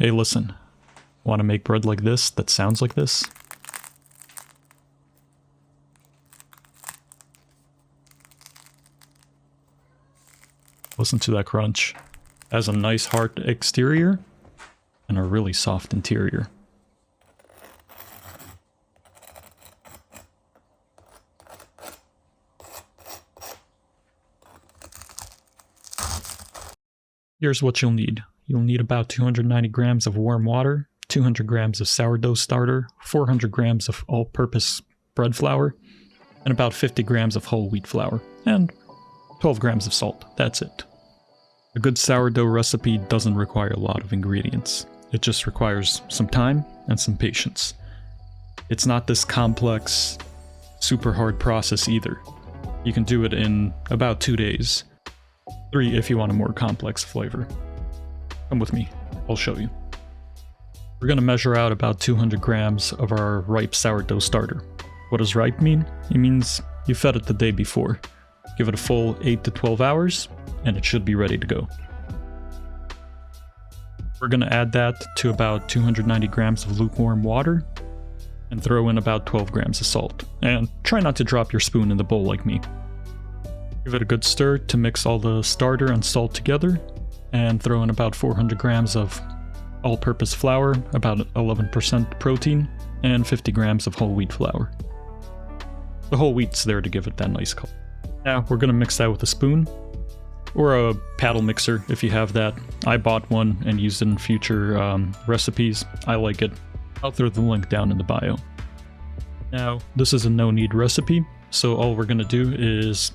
Hey, listen. Want to make bread like this that sounds like this? Listen to that crunch. It has a nice hard exterior and a really soft interior. Here's what you'll need. You'll need about 290 grams of warm water, 200 grams of sourdough starter, 400 grams of all-purpose bread flour, and about 50 grams of whole wheat flour, and 12 grams of salt. That's it. A good sourdough recipe doesn't require a lot of ingredients. It just requires some time and some patience. It's not this complex, super hard process either. You can do it in about 2 days. 3 if you want a more complex flavor. Come with me, I'll show you. We're gonna measure out about 200 grams of our ripe sourdough starter. What does ripe mean? It means you fed it the day before. Give it a full 8 to 12 hours, and it should be ready to go. We're gonna add that to about 290 grams of lukewarm water, and throw in about 12 grams of salt. And try not to drop your spoon in the bowl like me. Give it a good stir to mix all the starter and salt together, and throw in about 400 grams of all-purpose flour, about 11% protein, and 50 grams of whole wheat flour. The whole wheat's there to give it that nice color. Now we're going to mix that with a spoon, or a paddle mixer if you have that. I bought one and used it in future recipes. I like it. I'll throw the link down in the bio. Now, this is a no-knead recipe, so all we're going to do is,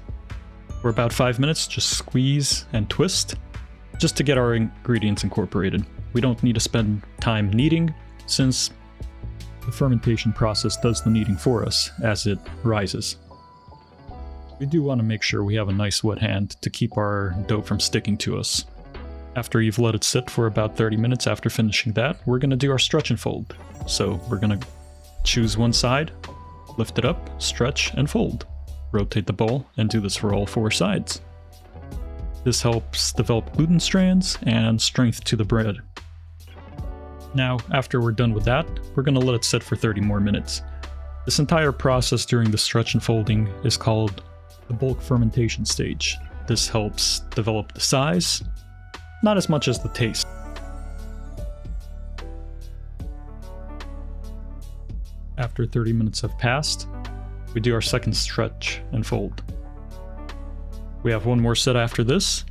for about 5 minutes, just squeeze and twist, just to get our ingredients incorporated. We don't need to spend time kneading, since the fermentation process does the kneading for us as it rises. We do want to make sure we have a nice wet hand to keep our dough from sticking to us. After you've let it sit for about 30 minutes after finishing that, we're going to do our stretch and fold. So we're going to choose one side, lift it up, stretch, and fold. Rotate the bowl, and do this for all 4 sides. This helps develop gluten strands and strength to the bread. Now, after we're done with that, we're going to let it sit for 30 more minutes. This entire process during the stretch and folding is called the bulk fermentation stage. This helps develop the size, not as much as the taste. After 30 minutes have passed, we do our second stretch and fold. We have one more set after this,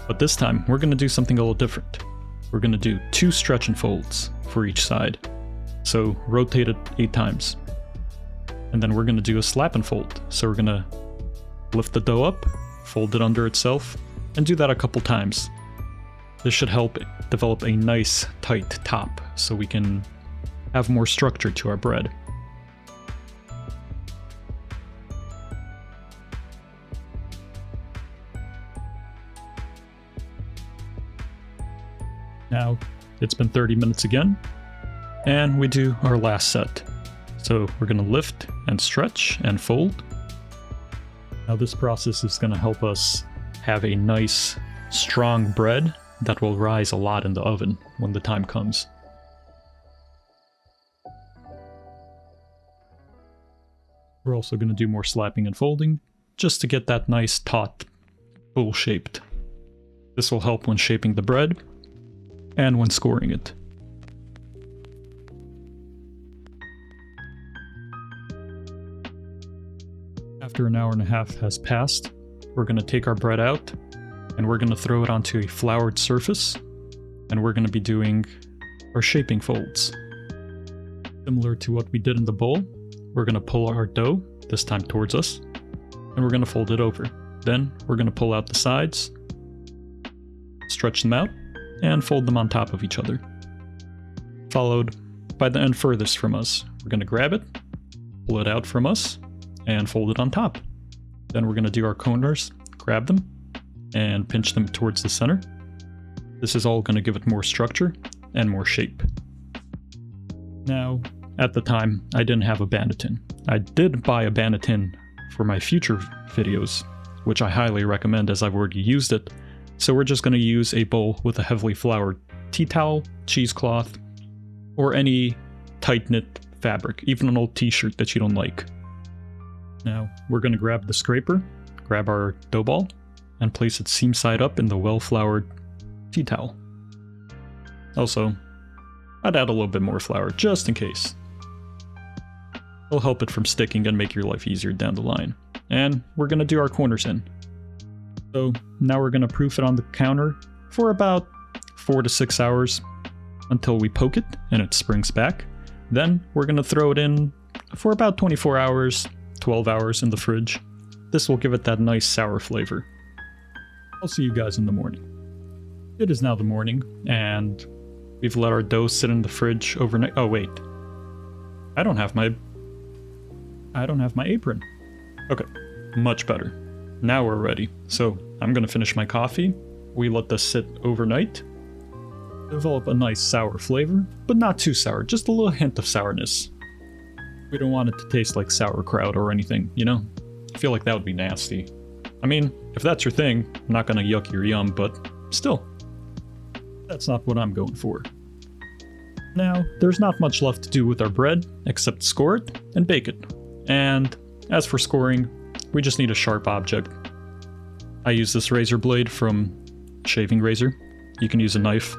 but this time we're going to do something a little different. We're going to do 2 stretch and folds for each side. So rotate it 8 times. And then we're going to do a slap and fold. So we're going to lift the dough up, fold it under itself, and do that a couple times. This should help develop a nice tight top so we can have more structure to our bread. Now, it's been 30 minutes again, and we do our last set. So we're going to lift and stretch and fold. Now this process is going to help us have a nice, strong bread that will rise a lot in the oven when the time comes. We're also going to do more slapping and folding, just to get that nice taut, bowl shaped. This will help when shaping the bread, and when scoring it. After an hour and a half has passed, we're going to take our bread out, and we're going to throw it onto a floured surface, and we're going to be doing our shaping folds. Similar to what we did in the bowl, we're going to pull our dough, this time towards us, and we're going to fold it over. Then we're going to pull out the sides, stretch them out, and fold them on top of each other. Followed by the end furthest from us. We're going to grab it, pull it out from us, and fold it on top. Then we're going to do our corners, grab them, and pinch them towards the center. This is all going to give it more structure and more shape. Now, at the time, I didn't have a Banneton. I did buy a Banneton for my future videos, which I highly recommend as I've already used it. So we're just going to use a bowl with a heavily floured tea towel, cheesecloth, or any tight knit fabric, even an old t-shirt that you don't like. Now we're going to grab the scraper, grab our dough ball, and place it seam side up in the well-floured tea towel. Also, I'd add a little bit more flour just in case. It'll help it from sticking and make your life easier down the line. And we're going to do our corners in. So now we're going to proof it on the counter for about 4 to 6 hours until we poke it and it springs back. Then we're going to throw it in for about 24 hours, 12 hours in the fridge. This will give it that nice sour flavor. I'll see you guys in the morning. It is now the morning, and we've let our dough sit in the fridge overnight. Oh wait, I don't have my apron. Okay, much better. Now we're ready. So I'm gonna finish my coffee. We let this sit overnight. Develop a nice sour flavor, but not too sour, just a little hint of sourness. We don't want it to taste like sauerkraut or anything, you know? I feel like that would be nasty. I mean, if that's your thing, I'm not gonna yuck your yum, but still. That's not what I'm going for. Now, there's not much left to do with our bread, except score it and bake it. And as for scoring, we just need a sharp object. I use this razor blade from Shaving Razor. You can use a knife.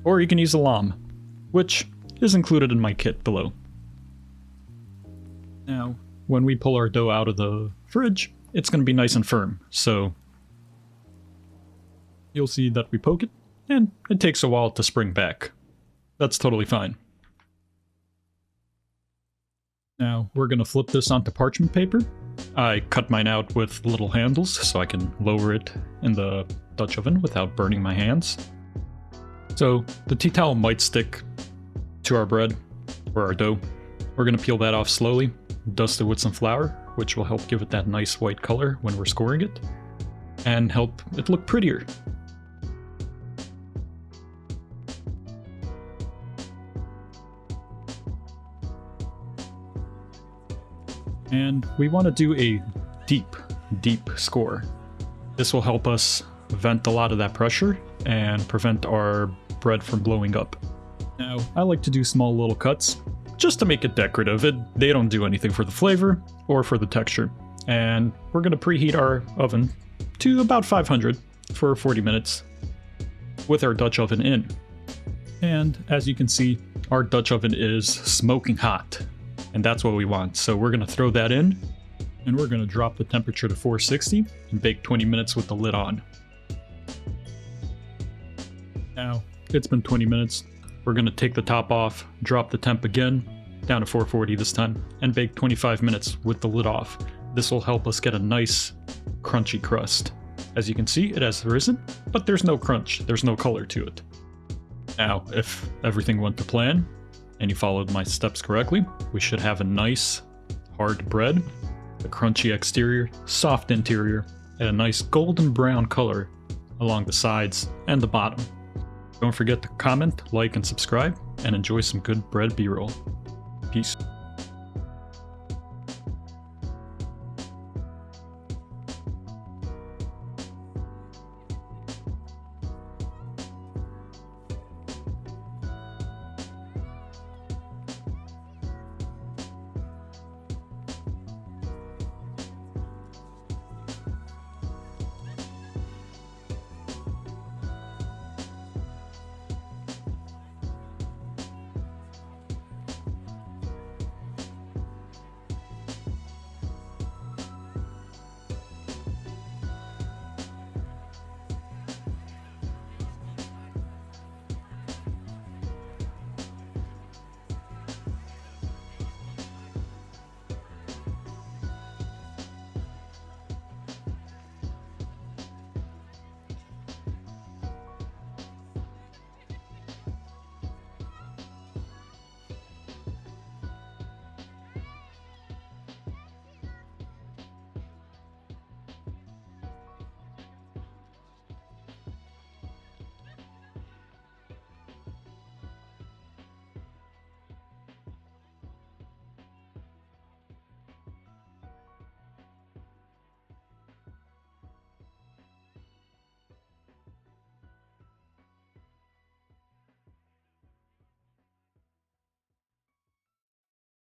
Or you can use a lame, which is included in my kit below. Now, when we pull our dough out of the fridge, it's going to be nice and firm, so you'll see that we poke it, and it takes a while to spring back. That's totally fine. Now, we're going to flip this onto parchment paper. I cut mine out with little handles so I can lower it in the Dutch oven without burning my hands. So, the tea towel might stick to our bread, or our dough. We're going to peel that off slowly, dust it with some flour, which will help give it that nice white color when we're scoring it, and help it look prettier. And we want to do a deep score. This will help us vent a lot of that pressure and prevent our bread from blowing up. Now, I like to do small little cuts just to make it decorative. They don't do anything for the flavor or for the texture. And we're going to preheat our oven to about 500 for 40 minutes with our Dutch oven in. And as you can see, our Dutch oven is smoking hot. And that's what we want. So we're going to throw that in, and we're going to drop the temperature to 460 and bake 20 minutes with the lid on. Now, it's been 20 minutes. We're going to take the top off, drop the temp again, down to 440 this time, and bake 25 minutes with the lid off. This will help us get a nice, crunchy crust. As you can see, it has risen, but there's no crunch, there's no color to it. Now, if everything went to plan, and you followed my steps correctly, we should have a nice, hard bread, a crunchy exterior, soft interior, and a nice golden brown color along the sides and the bottom. Don't forget to comment, like, and subscribe, and enjoy some good bread B-roll. Peace.